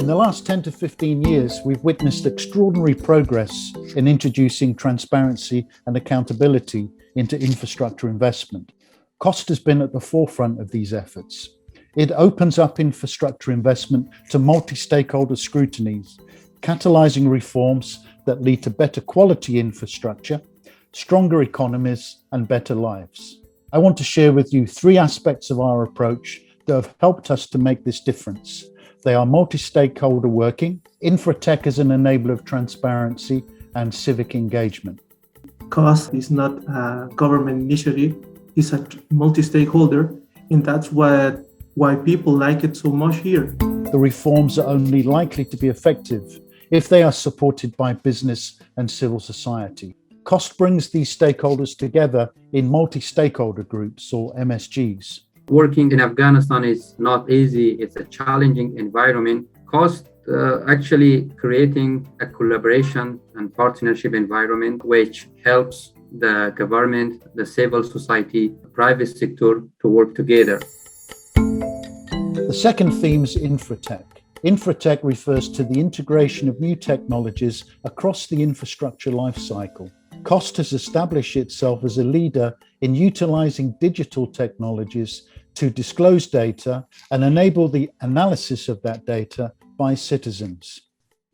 In the last 10 to 15 years, we've witnessed extraordinary progress in introducing transparency and accountability into infrastructure investment. CoST has been at the forefront of these efforts. It opens up infrastructure investment to multi-stakeholder scrutinies, catalyzing reforms that lead to better quality infrastructure, stronger economies, and better lives. I want to share with you three aspects of our approach that have helped us to make this difference. They are multi-stakeholder working, infratech as an enabler of transparency, and civic engagement. CoST is not a government initiative, it's a multi-stakeholder, and that's why people like it so much here. The reforms are only likely to be effective if they are supported by business and civil society. CoST brings these stakeholders together in multi-stakeholder groups, or MSGs. Working in Afghanistan is not easy. It's a challenging environment. CoST actually creating a collaboration and partnership environment which helps the government, the civil society, the private sector to work together. The second theme is infratech. Infratech refers to the integration of new technologies across the infrastructure lifecycle. CoST has established itself as a leader in utilizing digital technologies to disclose data and enable the analysis of that data by citizens.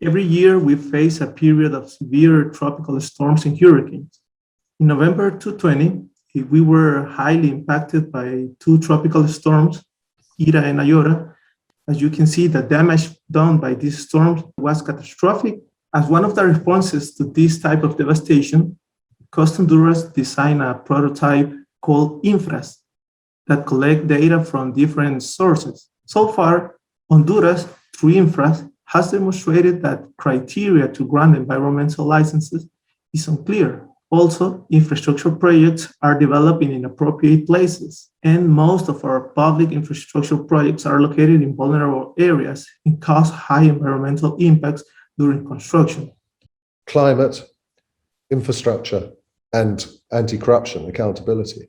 Every year we face a period of severe tropical storms and hurricanes. In November 2020, we were highly impacted by two tropical storms, Ira and Ayora. As you can see, the damage done by these storms was catastrophic. As one of the responses to this type of devastation, CoST Honduras designed a prototype called Infras that collect data from different sources. So far, Honduras, through Infras, has demonstrated that criteria to grant environmental licenses is unclear. Also, infrastructure projects are developed in inappropriate places, and most of our public infrastructure projects are located in vulnerable areas and cause high environmental impacts during construction. Climate, infrastructure, and anti-corruption accountability.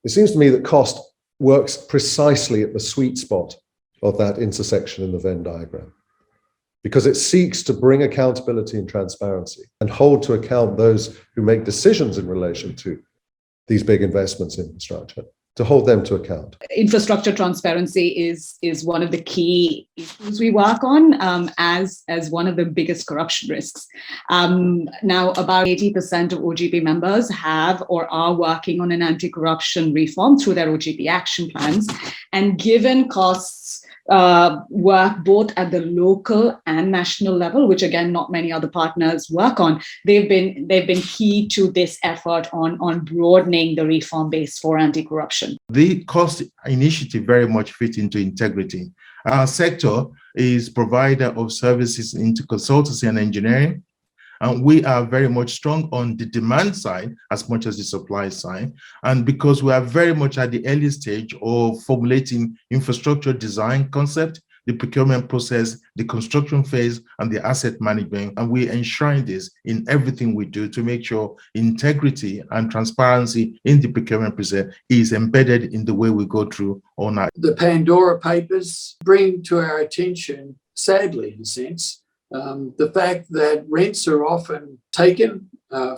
It seems to me that CoST works precisely at the sweet spot of that intersection in the Venn diagram, because it seeks to bring accountability and transparency and hold to account those who make decisions in relation to these big investments in infrastructure, to hold them to account. Infrastructure transparency is one of the key issues we work on as one of the biggest corruption risks. Now, about 80% of OGP members have or are working on an anti-corruption reform through their OGP action plans. And given CoST's work both at the local and national level, which again, not many other partners work on, they've been key to this effort on broadening the reform base for anti-corruption. The CoST initiative very much fit into integrity. Our sector is provider of services into consultancy and engineering. And we are very much strong on the demand side as much as the supply side. And because we are very much at the early stage of formulating infrastructure design concept, the procurement process, the construction phase, and the asset management. And we enshrine this in everything we do to make sure integrity and transparency in the procurement process is embedded in the way we go through on our. The Pandora Papers bring to our attention, sadly in a sense, the fact that rents are often taken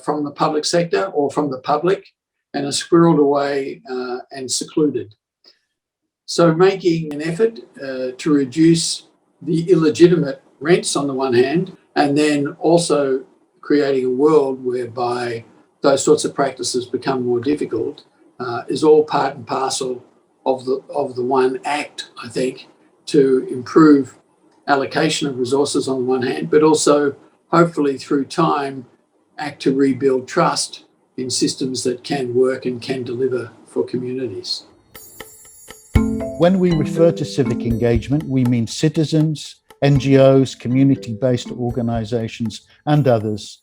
from the public sector or from the public and are squirreled away and secluded. So making an effort to reduce the illegitimate rents on the one hand, and then also creating a world whereby those sorts of practices become more difficult is all part and parcel of the one act, I think, to improve allocation of resources on the one hand, but also hopefully through time act to rebuild trust in systems that can work and can deliver for communities. When we refer to civic engagement, we mean citizens, NGOs, community-based organizations, and others,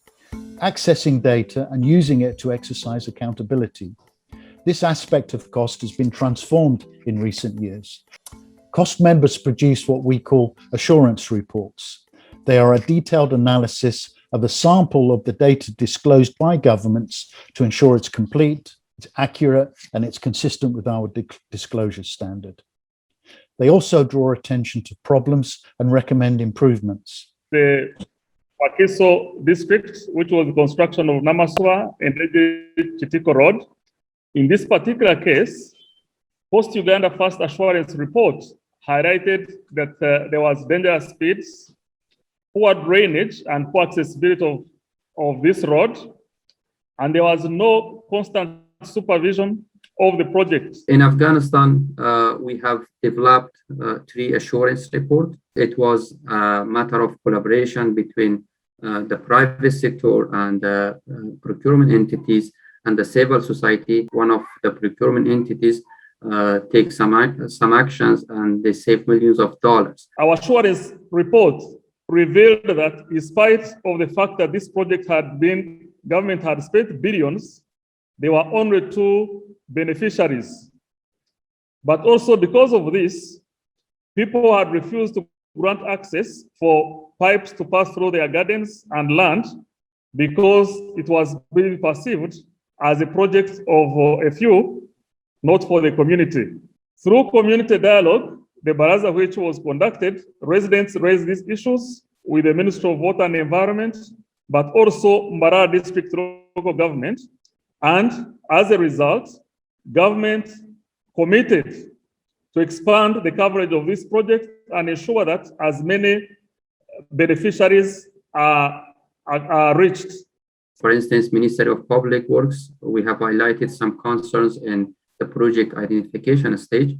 accessing data and using it to exercise accountability. This aspect of CoST has been transformed in recent years. CoST members produce what we call assurance reports. They are a detailed analysis of a sample of the data disclosed by governments to ensure it's complete, it's accurate, and it's consistent with our disclosure standard. They also draw attention to problems and recommend improvements. The Wakiso district, which was the construction of Namaswa and Chitiko Road. In this particular case, Post-Uganda First Assurance report highlighted that there was dangerous speeds, poor drainage, and poor accessibility of this road, and there was no constant supervision of the project. In Afghanistan, we have developed 3 assurance reports. It was a matter of collaboration between the private sector and the procurement entities and the civil society. One of the procurement entities takes some actions and they save millions of dollars. Our assurance report revealed that in spite of the fact that this project government had spent billions, there were only 2 beneficiaries. But also because of this, people had refused to grant access for pipes to pass through their gardens and land because it was being perceived as a project of a few, not for the community. Through community dialogue, the baraza which was conducted, residents raised these issues with the Ministry of Water and Environment, but also Mbarara District local government. And as a result, government committed to expand the coverage of this project and ensure that as many beneficiaries are reached. For instance, Ministry of Public Works, we have highlighted some concerns in the project identification stage,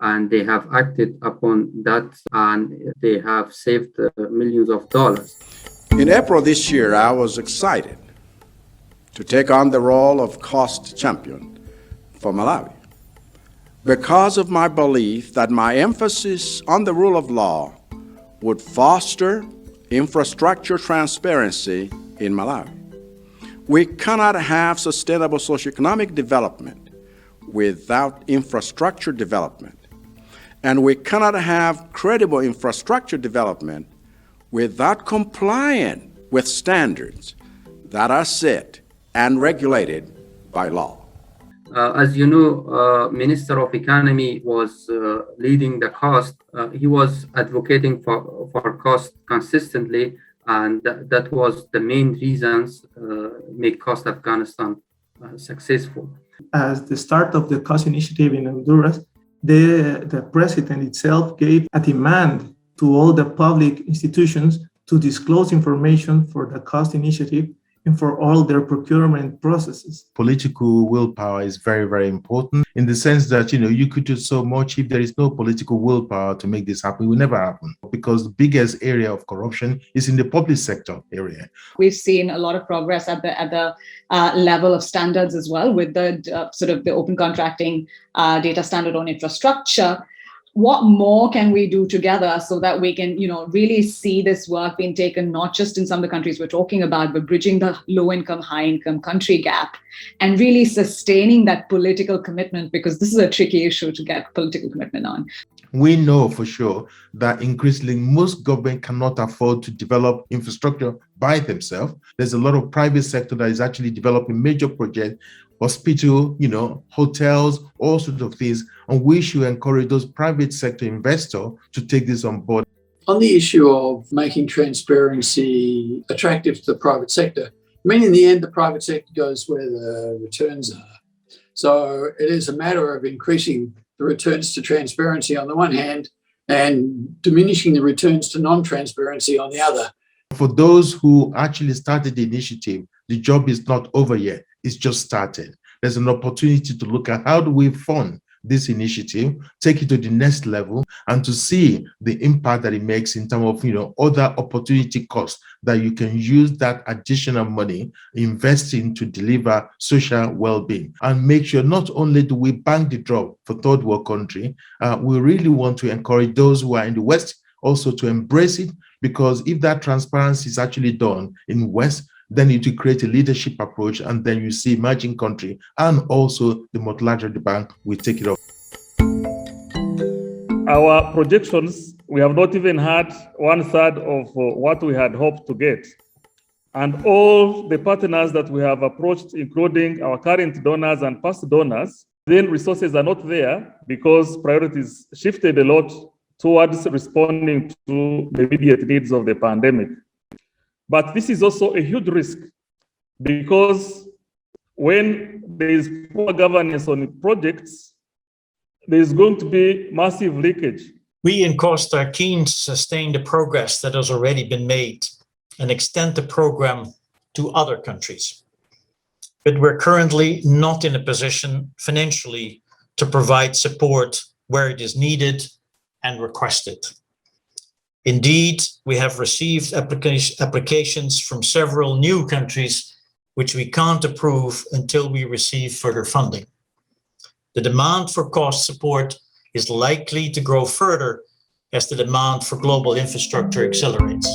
and they have acted upon that and they have saved millions of dollars. In April this year, I was excited to take on the role of CoST champion for Malawi because of my belief that my emphasis on the rule of law would foster infrastructure transparency in Malawi. We cannot have sustainable socioeconomic development without infrastructure development, and we cannot have credible infrastructure development without complying with standards that are set and regulated by law. As you know, Minister of Economy was leading the CoST. He was advocating for CoST consistently, and that was the main reasons make CoST Afghanistan successful. As the start of the CoST initiative in Honduras, the president itself gave a demand to all the public institutions to disclose information for the CoST initiative and for all their procurement processes. Political willpower is very, very important in the sense that, you could do so much. If there is no political willpower to make this happen, it will never happen, because the biggest area of corruption is in the public sector area. We've seen a lot of progress at the level of standards as well, with the sort of the open contracting data standard on infrastructure. What more can we do together so that we can, really see this work being taken, not just in some of the countries we're talking about, but bridging the low-income, high-income country gap and really sustaining that political commitment, because this is a tricky issue to get political commitment on. We know for sure that increasingly most government cannot afford to develop infrastructure by themselves. There's a lot of private sector that is actually developing major projects, hospital, hotels, all sorts of things. And we should encourage those private sector investors to take this on board. On the issue of making transparency attractive to the private sector, in the end, the private sector goes where the returns are. So it is a matter of increasing the returns to transparency on the one hand and diminishing the returns to non-transparency on the other. For those who actually started the initiative, the job is not over yet. It's just started. There's an opportunity to look at how do we fund this initiative, take it to the next level, and to see the impact that it makes in terms of other opportunity costs that you can use that additional money investing to deliver social well-being, and make sure not only do we bank the drop for third world country, we really want to encourage those who are in the West also to embrace it, because if that transparency is actually done in West, then it will create a leadership approach, and then you see emerging country and also the multilateral bank will take it up. Our projections, we have not even had 1/3 of what we had hoped to get. And all the partners that we have approached, including our current donors and past donors, then resources are not there because priorities shifted a lot towards responding to the immediate needs of the pandemic. But this is also a huge risk because when there is poor governance on projects, there is going to be massive leakage. We in CoST are keen to sustain the progress that has already been made and extend the program to other countries. But we're currently not in a position financially to provide support where it is needed and requested. Indeed, we have received applications from several new countries which we can't approve until we receive further funding. The demand for CoST support is likely to grow further as the demand for global infrastructure accelerates.